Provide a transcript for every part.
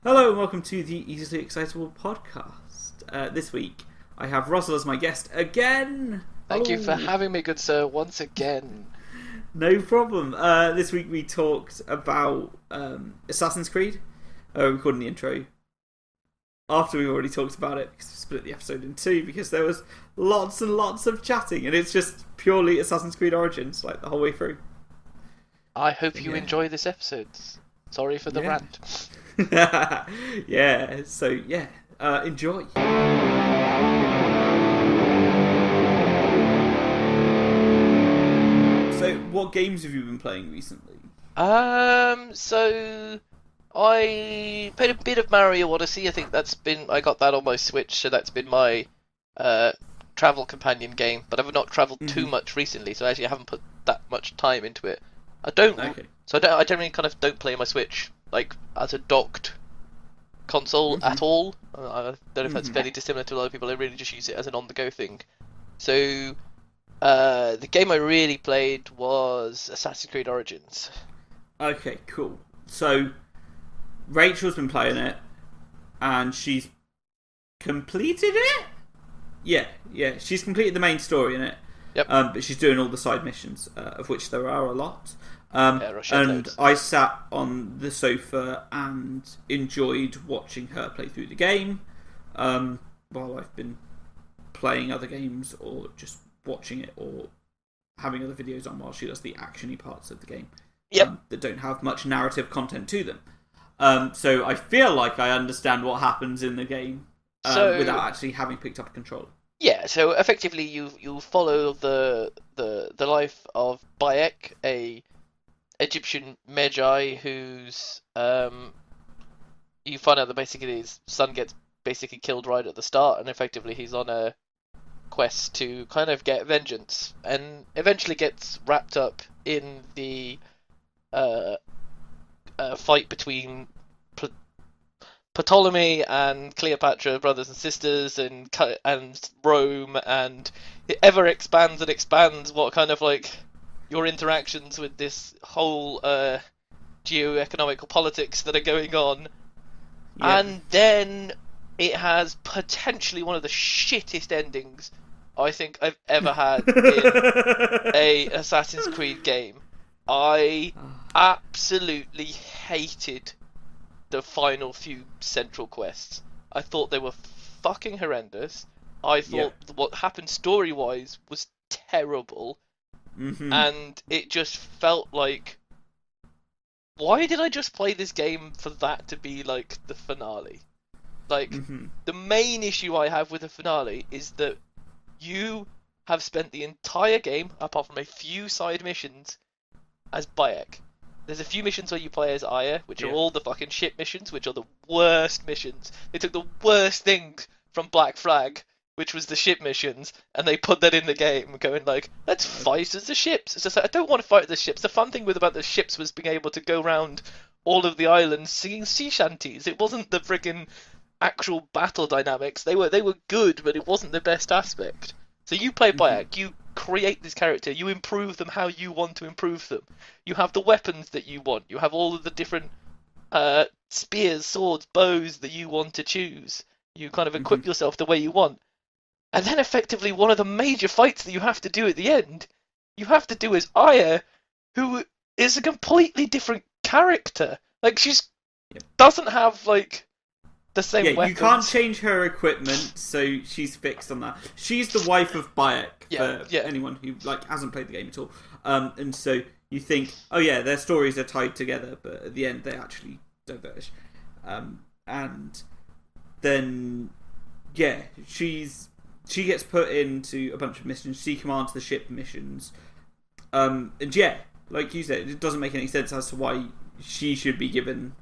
Hello and welcome to the Easily Excitable podcast. This week I have Russell as my guest again. Thank you for Hello. having me, good sir, once again. No problem. This week we talked about Assassin's Creed. We recorded the intro after we already talked about it because we split the episode in two because there was lots and lots of chatting and it's just purely Assassin's Creed Origins like the whole way through. I hope you Yeah. enjoy this episode. Sorry for the Yeah. rant. Yeah, so yeah, enjoy. So, what games have you been playing recently? So I played a bit of Mario Odyssey. I think I got that on my Switch, so that's been my travel companion game. But I've not traveled too much recently, so actually I haven't put that much time into it. Okay. I generally kind of don't play my Switch like as a docked console at all. I don't know if that's fairly dissimilar to a lot of people. I really just use it as an on-the-go thing. So the game I really played was Assassin's Creed Origins. Okay, cool. So, Rachel's been playing it, and she's completed it? Yeah, she's completed the main story in it. Yep. But she's doing all the side missions, of which there are a lot. Yeah, And I sat on the sofa and enjoyed watching her play through the game, while I've been playing other games or just watching it or having other videos on while she does the actiony parts of the game. Yep. That don't have much narrative content to them. So I feel like I understand what happens in the game without actually having picked up a controller. Yeah, so effectively you follow the life of Bayek, a Egyptian magi who's you find out that basically his son gets basically killed right at the start, and effectively he's on a quest to kind of get vengeance, and eventually gets wrapped up in the fight between Ptolemy and Cleopatra, brothers and sisters, and Rome, and it ever expands and expands what kind of like your interactions with this whole geo-economical politics that are going on. Yeah. And then it has potentially one of the shittest endings I think I've ever had in a Assassin's Creed game. I absolutely hated the final few central quests. I thought they were fucking horrendous. I thought what happened story-wise was terrible. And it just felt like, why did I just play this game for that to be like the finale? Like, the main issue I have with the finale is that you have spent the entire game, apart from a few side missions, as Bayek. There's a few missions where you play as Aya, which are all the fucking shit missions, which are the worst missions. They took the worst things from Black Flag, which was the ship missions, and they put that in the game, going like, let's fight as the ships. It's just like, I don't want to fight as the ships. The fun thing about the ships was being able to go around all of the islands singing sea shanties. It wasn't the friggin' actual battle dynamics. They were good, but it wasn't the best aspect. So you play Bayek, you create this character, you improve them how you want to improve them. You have the weapons that you want. You have all of the different spears, swords, bows that you want to choose. You kind of equip yourself the way you want. And then effectively one of the major fights that you have to do at the end, you have to do as Aya, who is a completely different character. Like, doesn't have, like, the same weapons. You can't change her equipment, so she's fixed on that. She's the wife of Bayek, for anyone who hasn't played the game at all. And so you think, oh yeah, their stories are tied together, but at the end they actually diverge. And then, she gets put into a bunch of missions. She commands the ship missions. And like you said, it doesn't make any sense as to why she should be given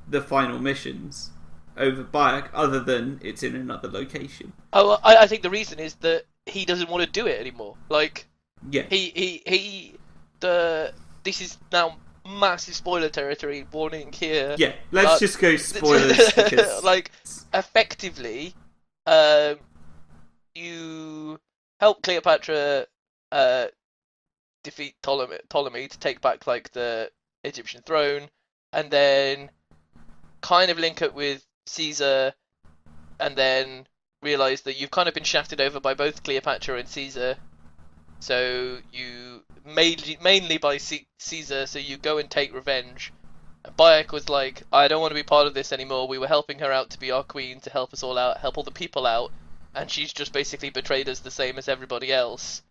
the final missions over Bayek, other than it's in another location. Oh, I think the reason is that he doesn't want to do it anymore. Like, this is now massive spoiler territory. Warning here. Yeah, let's just go spoilers because, like, effectively, you help Cleopatra defeat Ptolemy to take back like the Egyptian throne, and then kind of link up with Caesar, and then realise that you've kind of been shafted over by both Cleopatra and Caesar. So you mainly by Caesar, so you go and take revenge. And Bayek was like, I don't want to be part of this anymore. We were helping her out to be our queen, to help us all out, help all the people out, and she's just basically betrayed us the same as everybody else.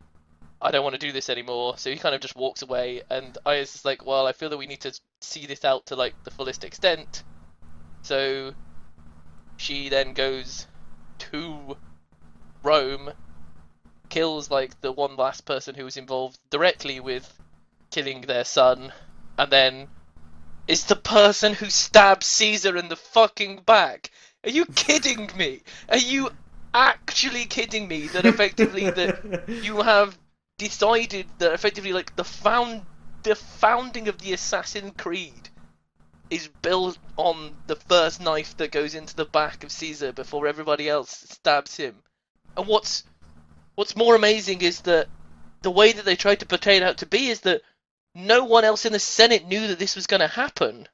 I don't want to do this anymore. So he kind of just walks away, and I was just like, well, I feel that we need to see this out to like the fullest extent. So she then goes to Rome, kills like the one last person who was involved directly with killing their son, and then is the person who stabs Caesar in the fucking back. Are you kidding me? Are you actually kidding me that effectively that you have decided that effectively like the founding of the Assassin's Creed is built on the first knife that goes into the back of Caesar before everybody else stabs him? And what's more amazing is that the way that they tried to portray it out to be is that no one else in the Senate knew that this was going to happen,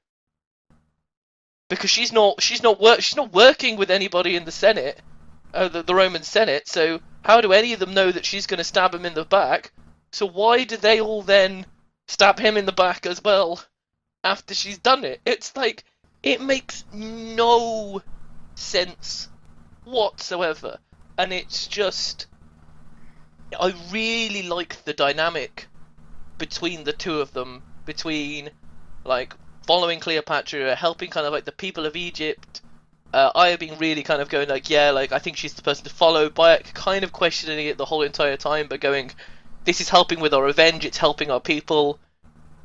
because she's not working with anybody in the Senate, the Roman Senate. So how do any of them know that she's going to stab him in the back? So why do they all then stab him in the back as well after she's done it? It's like, it makes no sense whatsoever, and it's just, I really like the dynamic between the two of them, between like following Cleopatra, helping kind of like the people of Egypt, Aya being really kind of going like, yeah, like I think she's the person to follow, Bayek kind of questioning it the whole entire time, but going, this is helping with our revenge, it's helping our people.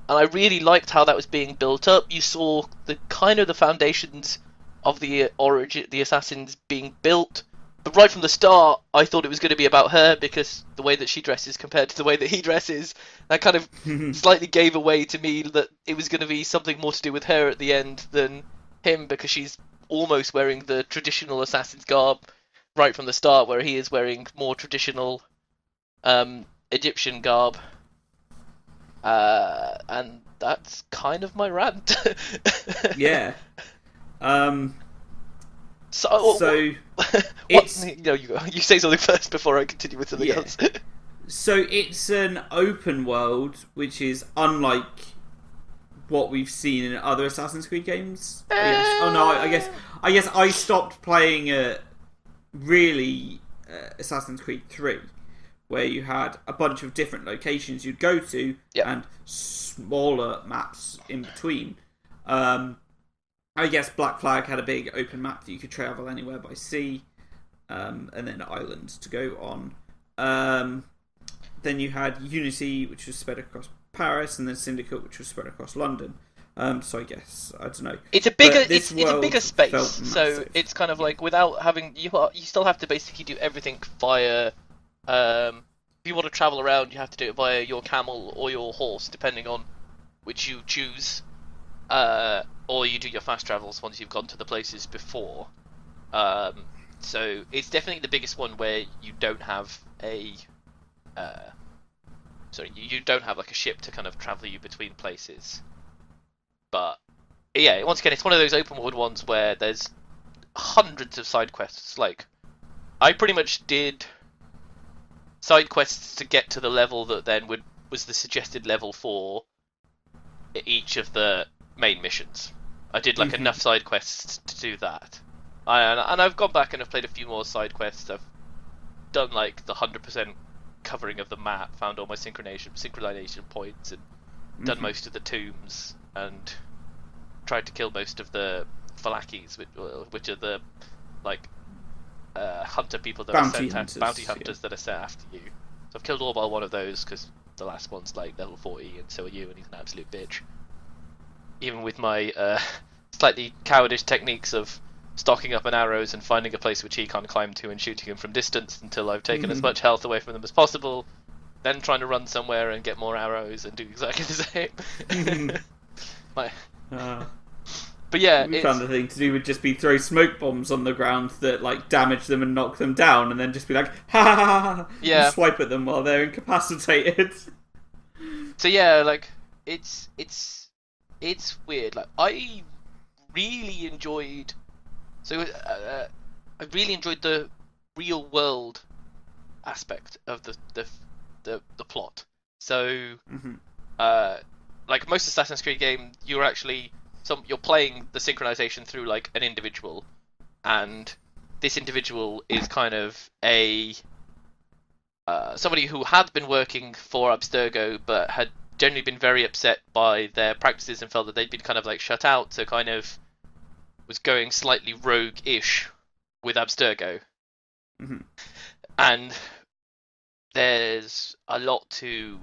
And I really liked how that was being built up. You saw the kind of the foundations of the origin, the assassins being built. But right from the start, I thought it was going to be about her, because the way that she dresses compared to the way that he dresses, that kind of slightly gave away to me that it was going to be something more to do with her at the end than him, because she's almost wearing the traditional assassin's garb right from the start, where he is wearing more traditional Egyptian garb. And that's kind of my rant. Yeah. So it's you say something first before I continue with something else. So it's an open world, which is unlike what we've seen in other Assassin's Creed games. Yes. Oh no, I guess I stopped playing Assassin's Creed 3, where you had a bunch of different locations you'd go to and smaller maps in between. I guess Black Flag had a big open map that you could travel anywhere by sea, and then islands to go on. Then you had Unity, which was spread across Paris, and then Syndicate, which was spread across London. So I guess, I don't know. It's a bigger space, so it's kind of like without having you still have to basically do everything via. If you want to travel around, you have to do it via your camel or your horse, depending on which you choose. Or you do your fast travels once you've gone to the places before. So it's definitely the biggest one where you don't have you don't have like a ship to kind of travel you between places. But yeah, once again, it's one of those open world ones where there's hundreds of side quests. Like, I pretty much did side quests to get to the level that then was the suggested level for each of the main missions. I did like enough side quests to do that, and I've gone back and I've played a few more side quests. I've done like the 100% covering of the map, found all my synchronization points, and done most of the tombs, and tried to kill most of the Falakis, which are the like hunter people that bounty hunters that are sent after you. So I've killed all but one of those, because the last one's like level 40, and so are you, and he's an absolute bitch. Even with my slightly cowardice techniques of stocking up on arrows and finding a place which he can't climb to and shooting him from distance until I've taken as much health away from them as possible, then trying to run somewhere and get more arrows and do exactly the same. But yeah, we found the thing to do would just be throw smoke bombs on the ground that like damage them and knock them down, and then just be like, ha ha ha ha, and swipe at them while they're incapacitated. So yeah, like it's weird. Like, I really enjoyed. So I really enjoyed the real world aspect of the plot. So, like most Assassin's Creed game, you're playing the synchronization through like an individual, and this individual is kind of somebody who had been working for Abstergo, but had generally been very upset by their practices and felt that they'd been kind of like shut out, so kind of was going slightly rogue-ish with Abstergo. And there's a lot to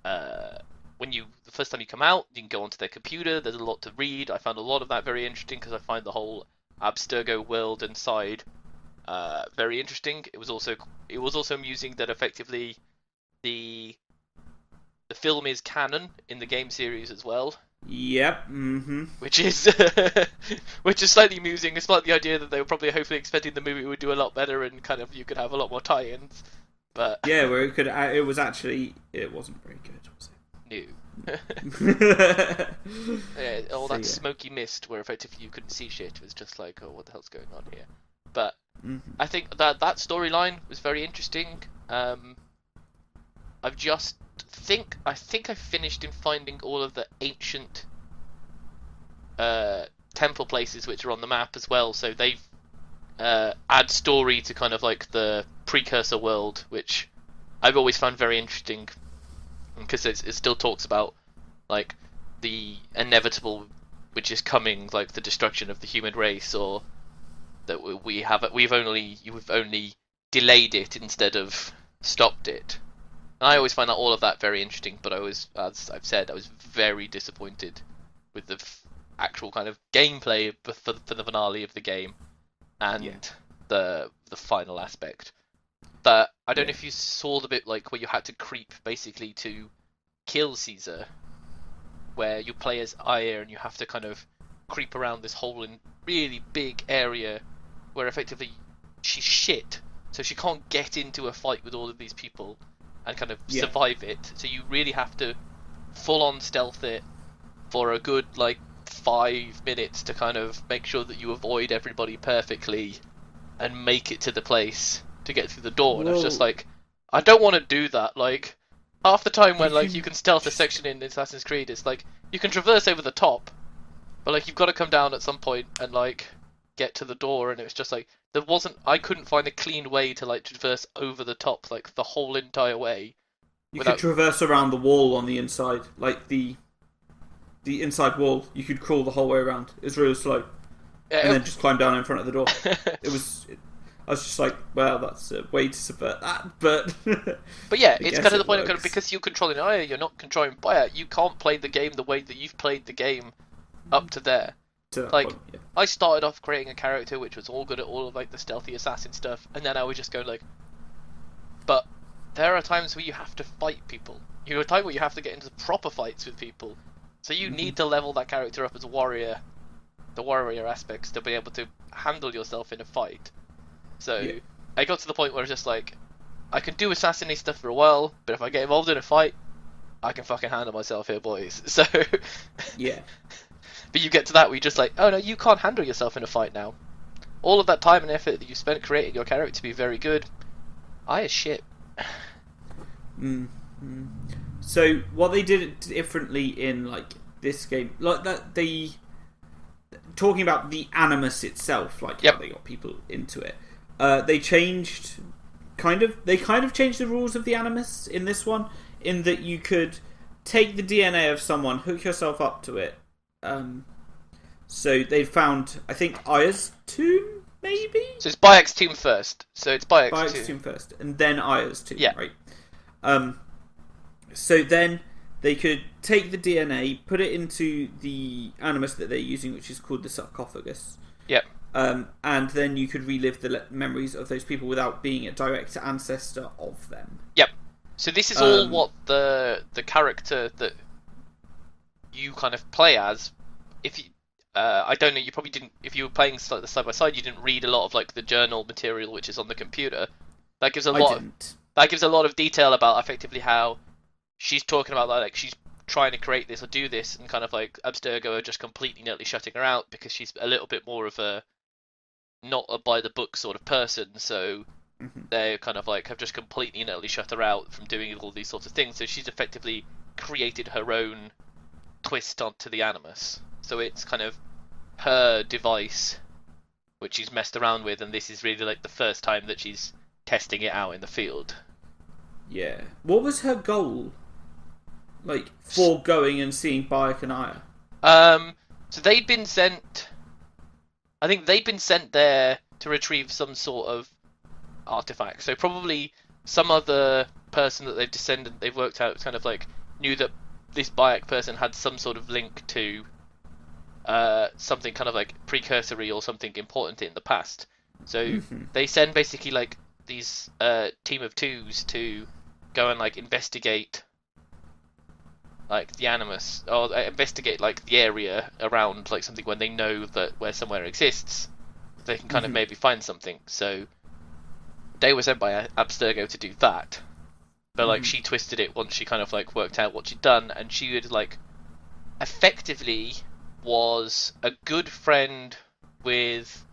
the first time you come out, you can go onto their computer. There's a lot to read. I found a lot of that very interesting because I find the whole Abstergo world and side very interesting. It was also amusing that effectively the film is canon in the game series as well. Yep. Which is slightly amusing. It's like the idea that they were probably hopefully expecting the movie would do a lot better and kind of you could have a lot more tie-ins. But yeah, where it wasn't very good, was it? No. Yeah, all that smoky mist where effectively you couldn't see shit. It was just like, oh, what the hell's going on here? But I think that storyline was very interesting. I think I finished in finding all of the ancient temple places which are on the map as well. So they've add story to kind of like the precursor world, which I've always found very interesting because it still talks about like the inevitable which is coming, like the destruction of the human race, or that you've only delayed it instead of stopped it. And I always find all of that very interesting, but as I've said, I was very disappointed with the actual kind of gameplay for the finale of the game and the final aspect. But I don't know if you saw the bit like where you had to creep basically to kill Caesar, where you play as Aya and you have to kind of creep around this whole really big area where effectively she's shit, so she can't get into a fight with all of these people and kind of survive it. So you really have to full on stealth it for a good like 5 minutes to kind of make sure that you avoid everybody perfectly and make it to the place to get through the door. And I was just like, I don't want to do that. Like half the time when like you can stealth a section in Assassin's Creed, it's like you can traverse over the top, but like you've got to come down at some point and like get to the door, and it was just like I couldn't find a clean way to like traverse over the top like the whole entire way. You could traverse around the wall on the inside, like the inside wall. You could crawl the whole way around. It was really slow, and then just climb down in front of the door. I was just like, well, that's a way to subvert that, but yeah, it's kind of the point of because you're controlling Aya, you're not controlling Baya. You can't play the game the way that you've played the game up to there. Like, I started off creating a character which was all good at all of like the stealthy assassin stuff, and then I was just going like, but there are times where you have to fight people. You're a time where you have to get into proper fights with people, so you need to level that character up as a warrior, the warrior aspects, to be able to handle yourself in a fight. So I got to the point where it's just like, I can do assassin-y stuff for a while, but if I get involved in a fight, I can fucking handle myself here, boys. So yeah. But you get to that where you're just like, oh no, you can't handle yourself in a fight now. All of that time and effort that you spent creating your character to be very good, I is shit. So what they did differently in like this game, like that talking about the animus itself, like how they got people into it. They kind of changed the rules of the animus in this one, in that you could take the DNA of someone, hook yourself up to it. So they found, I think, Aya's tomb, maybe? So it's Bayek's tomb first. So it's Bayek's tomb first, and then Aya's tomb, yeah. Right? So then they could take the DNA, put it into the animus that they're using, which is called the sarcophagus. Yep. And then you could relive the memories of those people without being a direct ancestor of them. Yep. So this is all what the character that you kind of play as. If you, I don't know, you probably didn't. If you were playing the side by side, you didn't read a lot of like the journal material which is on the computer. That gives a lot of detail about effectively how she's talking about that, like she's trying to create this or do this, and kind of like Abstergo are just completely nearly shutting her out because she's a little bit more of a not a by the book sort of person, so they kind of like have just completely nearly shut her out from doing all these sorts of things. So she's effectively created her own twist onto the Animus. So it's kind of her device which she's messed around with, and this is really like the first time that she's testing it out in the field. Yeah. What was her goal? Like, for going and seeing Bayek and Aya? So they'd been sent... I think they'd been sent there to retrieve some sort of artifact. So probably some other person that they've worked out kind of like knew that this Bayek person had some sort of link to something kind of like precursory or something important in the past. So they send basically like these team of twos to go and like investigate like the Animus, or investigate like the area around like something when they know that where somewhere exists, they can kind of maybe find something. So they were sent by Abstergo to do that, but like she twisted it once she kind of like worked out what she'd done, and she would like effectively was a good friend with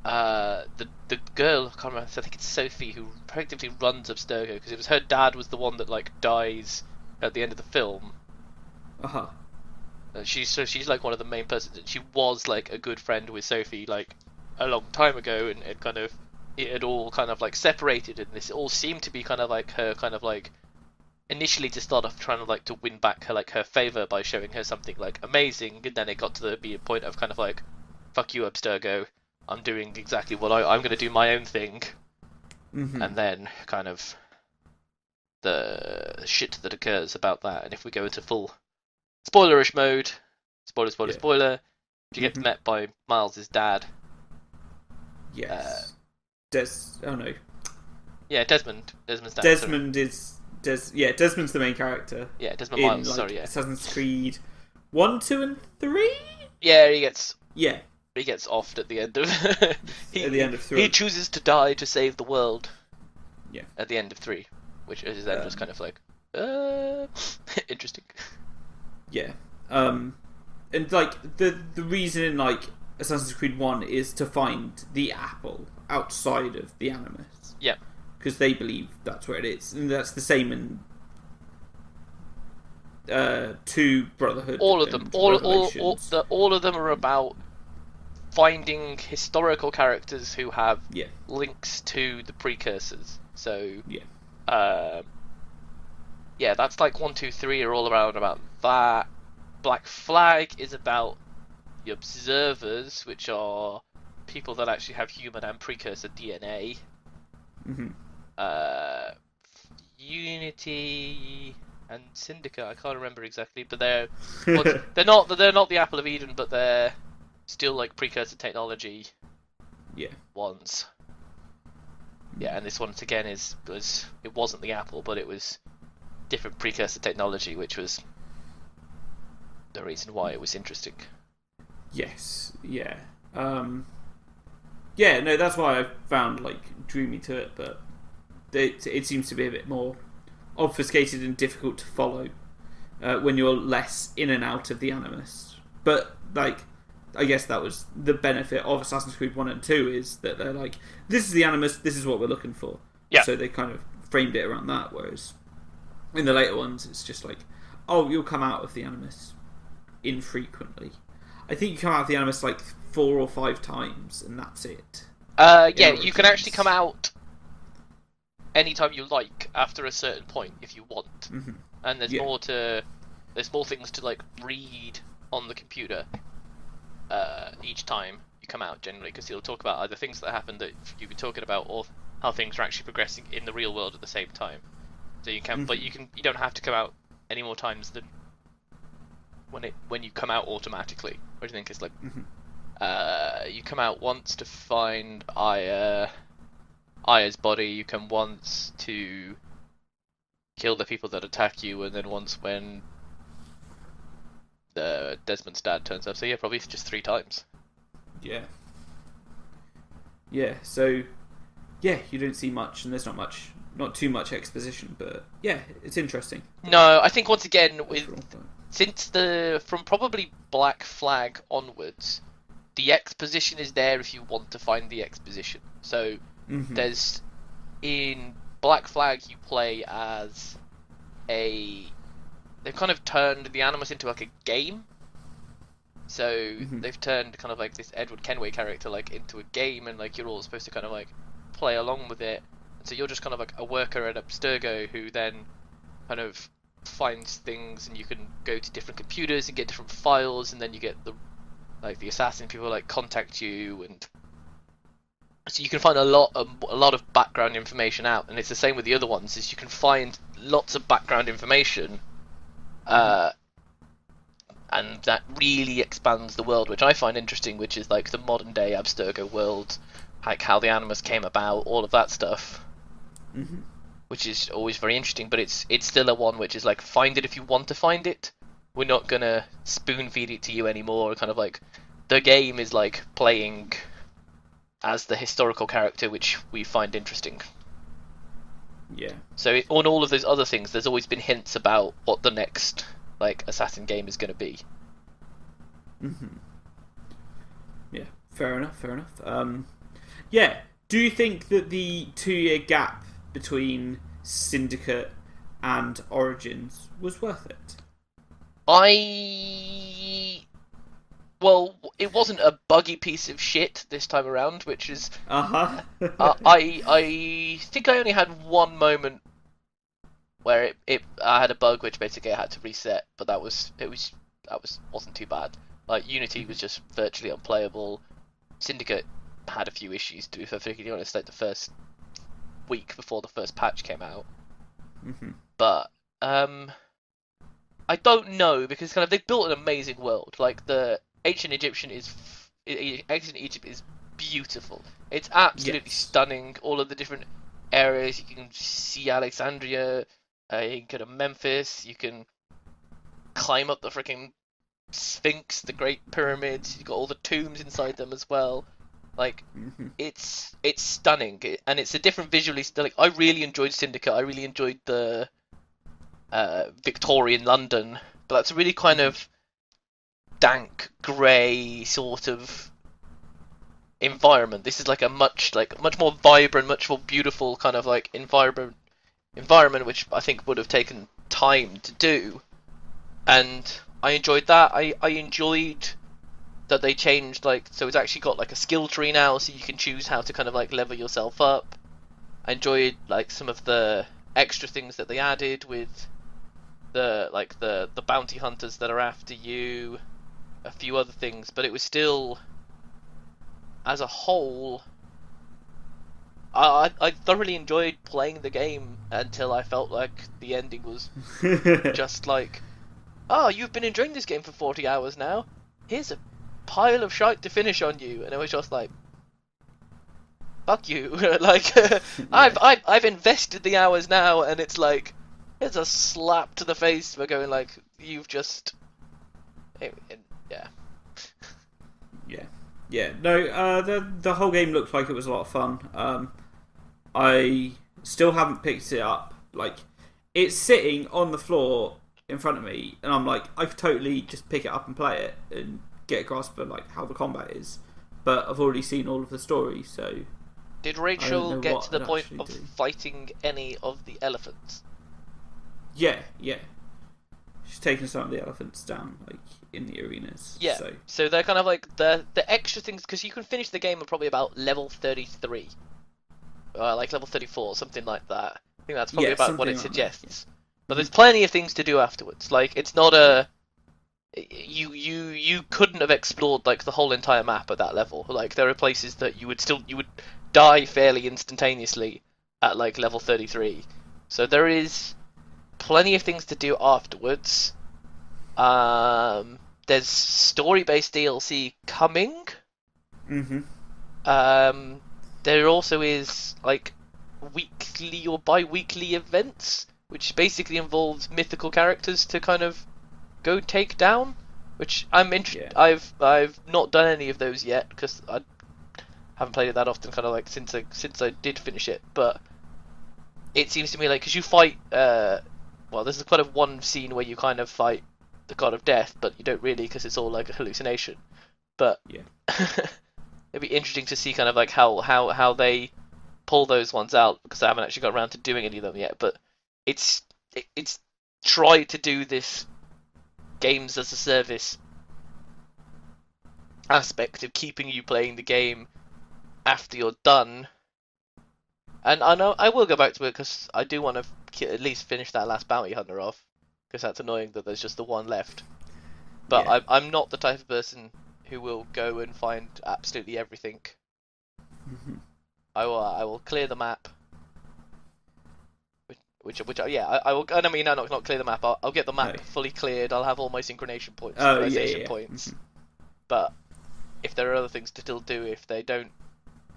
the girl, I can't remember, I think it's Sophie, who effectively runs Abstergo, because it was her dad was the one that like dies at the end of the film. She's like one of the main persons, and she was like a good friend with Sophie like a long time ago, and kind of it had all kind of like separated, and this all seemed to be kind of like her kind of like initially to start off trying to like to win back her like her favor by showing her something like amazing, and then it got to be a point of kind of like, fuck you Abstergo, I'm doing exactly what I'm going to do my own thing. And then kind of the shit that occurs about that. And if we go into full spoilerish mode, spoiler, you get met by Miles' dad. Yes. Oh no. Yeah, Desmond's dad. Desmond's the main character. Yeah, Desmond Miles, like, sorry, yeah. Assassin's Creed 1, 2 and 3? Yeah, he gets offed at the end of at the end of 3. He chooses to die to save the world. Yeah. At the end of 3, which is then just kind of like interesting. Yeah. And like the reason in like Assassin's Creed 1 is to find the apple outside of the Animus. Yeah. Because they believe that's where it is. And that's the same in 2 Brotherhood. All of them. All of them are about finding historical characters who have links to the precursors. So that's like 1, 2, 3 are all around about that. Black Flag is about the observers, which are people that actually have human and precursor DNA. Unity and Syndicate, I can't remember exactly, but they're not the Apple of Eden, but they're still like precursor technology ones. Yeah, and this one again it wasn't the Apple, but it was different precursor technology, which was the reason why it was interesting. Yes, yeah. Yeah, no, that's why I found like drew me to it, but it seems to be a bit more obfuscated and difficult to follow when you're less in and out of the Animus. But like, I guess that was the benefit of Assassin's Creed 1 and 2, is that they're like, this is the Animus, this is what we're looking for. Yeah. So they kind of framed it around that, whereas in the later ones, it's just like, oh, you'll come out of the Animus infrequently. I think you come out of the Animus like 4 or 5 times, and that's it. You can actually come out anytime you like after a certain point if you want. And there's more things to like read on the computer each time you come out, generally, because he'll talk about either things that happened that you've been talking about, or how things are actually progressing in the real world at the same time. So you can, but you don't have to come out any more times than when you come out automatically. What do you think? It's like you come out once to find Aya's body. You come once to kill the people that attack you, and then once when Desmond's dad turns up. So yeah, probably just 3 times. Yeah. So yeah, you don't see much, and there's not much not too much exposition, but yeah, it's interesting. No, I think once again from probably Black Flag onwards, the exposition is there if you want to find the exposition. So there's in Black Flag you play as they've kind of turned the Animus into like a game. So they've turned kind of like this Edward Kenway character like into a game, and like you're all supposed to kind of like play along with it. And so you're just kind of like a worker at Abstergo who then kind of finds things, and you can go to different computers and get different files, and then you get the assassin people like contact you, and so you can find a lot of background information out. And it's the same with the other ones, is you can find lots of background information, and that really expands the world, which I find interesting, which is like the modern day Abstergo world, like how the Animus came about, all of that stuff, which is always very interesting. But it's still a one which is like, find it if you want to find it. We're not gonna spoon feed it to you anymore. Kind of like the game is like playing as the historical character, which we find interesting. Yeah. So on all of those other things, there's always been hints about what the next like Assassin game is going to be. Yeah, fair enough. Yeah, do you think that the 2-year gap between Syndicate and Origins was worth it? Well, it wasn't a buggy piece of shit this time around, which is I think I only had one moment where I had a bug which basically I had to reset, but that wasn't too bad. Like Unity was just virtually unplayable. Syndicate had a few issues, to be perfectly honest, like the first week before the first patch came out. But I don't know, because kind of they've built an amazing world. Like the Ancient Egypt is beautiful. It's absolutely stunning. All of the different areas, you can see Alexandria. You can go to Memphis, you can climb up the freaking Sphinx, the Great Pyramids, you've got all the tombs inside them as well. Like, it's stunning, and it's a different visually. Like, I really enjoyed Syndicate, I really enjoyed the Victorian London, but that's a really kind of dank, grey sort of environment. This is like a much more vibrant, much more beautiful kind of like environment, which I think would have taken time to do, and I enjoyed that. I enjoyed that they changed, like, so it's actually got like a skill tree now, so you can choose how to kind of like level yourself up. I enjoyed like some of the extra things that they added with the bounty hunters that are after you, a few other things, but it was still, as a whole, I thoroughly enjoyed playing the game until I felt like the ending was just like, oh, you've been enjoying this game for 40 hours now, here's a pile of shite to finish on you, and it was just like, fuck you. Like, I've invested the hours now, and it's like, it's a slap to the face for going like, you've just, yeah. No, the whole game looked like it was a lot of fun. I still haven't picked it up. Like, it's sitting on the floor in front of me, and I'm like, I could totally just pick it up and play it and get a grasp of like how the combat is. But I've already seen all of the story, so. Did Rachel get to the point of fighting any of the elephants? Yeah. She's taken some of the elephants down, like, in the arenas. Yeah, so they're kind of like the extra things, because you can finish the game at probably about level 33. Like level 34, something like that. I think that's probably about what it suggests. That, yeah. But there's plenty of things to do afterwards. Like, it's not a... You couldn't have explored, like, the whole entire map at that level. Like, there are places that you would die fairly instantaneously at, like, level 33. So there is plenty of things to do afterwards. There's story-based DLC coming. There also is like weekly or bi-weekly events, which basically involves mythical characters to kind of go take down. Which I'm interested. Yeah. I've not done any of those yet because I haven't played it that often. Kind of like since I did finish it, but it seems to me like, because you fight, well, there's kind of one scene where you kind of fight the god of death, but you don't really, because it's all like a hallucination. But yeah, it'd be interesting to see kind of like how they pull those ones out, because I haven't actually got around to doing any of them yet. But it's tried to do this games as a service aspect of keeping you playing the game after you're done. And I know I will go back to it because I do want to at least finish that last bounty hunter off, because that's annoying that there's just the one left. But yeah. I'm not the type of person who will go and find absolutely everything. Mm-hmm. I will clear the map. Which yeah, I will. I mean, no, not clear the map. I'll get the map fully cleared. I'll have all my synchronization points, points. Mm-hmm. But if there are other things to still do, if they don't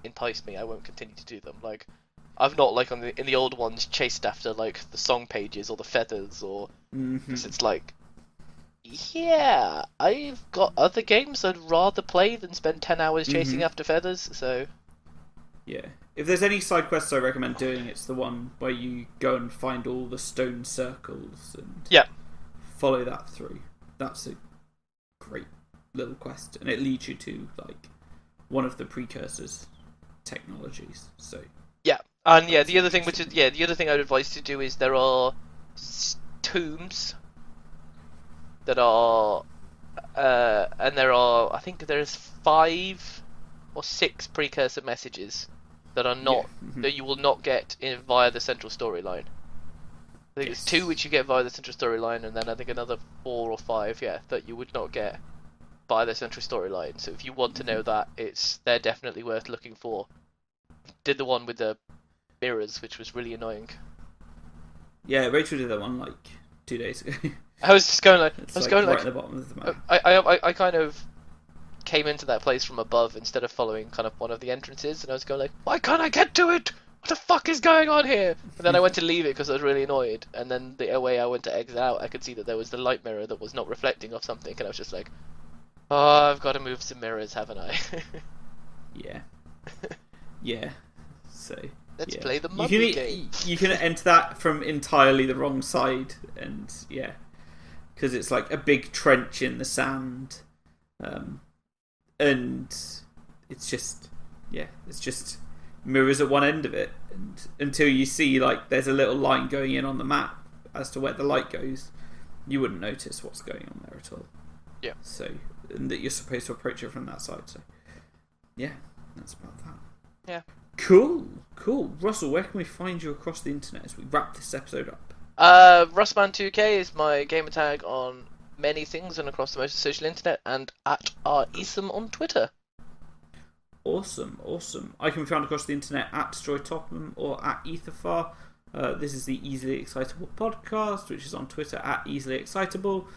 entice me, I won't continue to do them. Like, I've not, like, in the old ones, chased after like the song pages or the feathers, or because it's like, yeah, I've got other games I'd rather play than spend 10 hours chasing after feathers. So yeah, if there's any side quests I recommend doing, it's the one where you go and find all the stone circles and follow that through. That's a great little quest, and it leads you to like one of the precursors technologies. So yeah, and yeah, the other thing the other thing I'd advise to do is there are tombs that are and there are, I think there's 5 or 6 precursor messages that are not that you will not get via the central storyline. I think it's 2 which you get via the central storyline, and then I think another 4 or 5 that you would not get by the central storyline. So if you want to know that, they're definitely worth looking for. Did the one with the mirrors, which was really annoying. Yeah, Rachel did that one like 2 days ago. I was just going like, it's right at the bottom of the map. I kind of came into that place from above instead of following kind of one of the entrances, and I was going like, why can't I get to it? What the fuck is going on here? And then I went to leave it because I was really annoyed, and then the way I went to exit out, I could see that there was the light mirror that was not reflecting off something, and I was just like, oh, I've got to move some mirrors, haven't I? Yeah. Yeah. So let's play the mummy game. You can enter that from entirely the wrong side, and because it's like a big trench in the sand, and it's just mirrors at one end of it, and until you see like there's a little line going in on the map as to where the light goes, you wouldn't notice what's going on there at all. Yeah. So, and that you're supposed to approach it from that side. So, yeah, that's about that. Yeah. Cool. Russell, where can we find you across the internet as we wrap this episode up? Russman2k is my gamer tag on many things and across the most social internet, and at @Esom on Twitter. Awesome. I can be found across the internet at Destroy Topham or at Etherfar. This is the Easily Excitable podcast, which is on Twitter at Easily Excitable.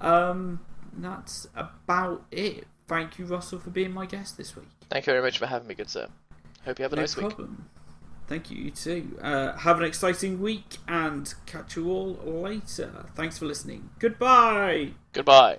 That's about it. Thank you, Russell, for being my guest this week. Thank you very much for having me, good sir. Hope you have a nice week. No problem. Thank you, you too. Have an exciting week, and catch you all later. Thanks for listening. Goodbye. Goodbye.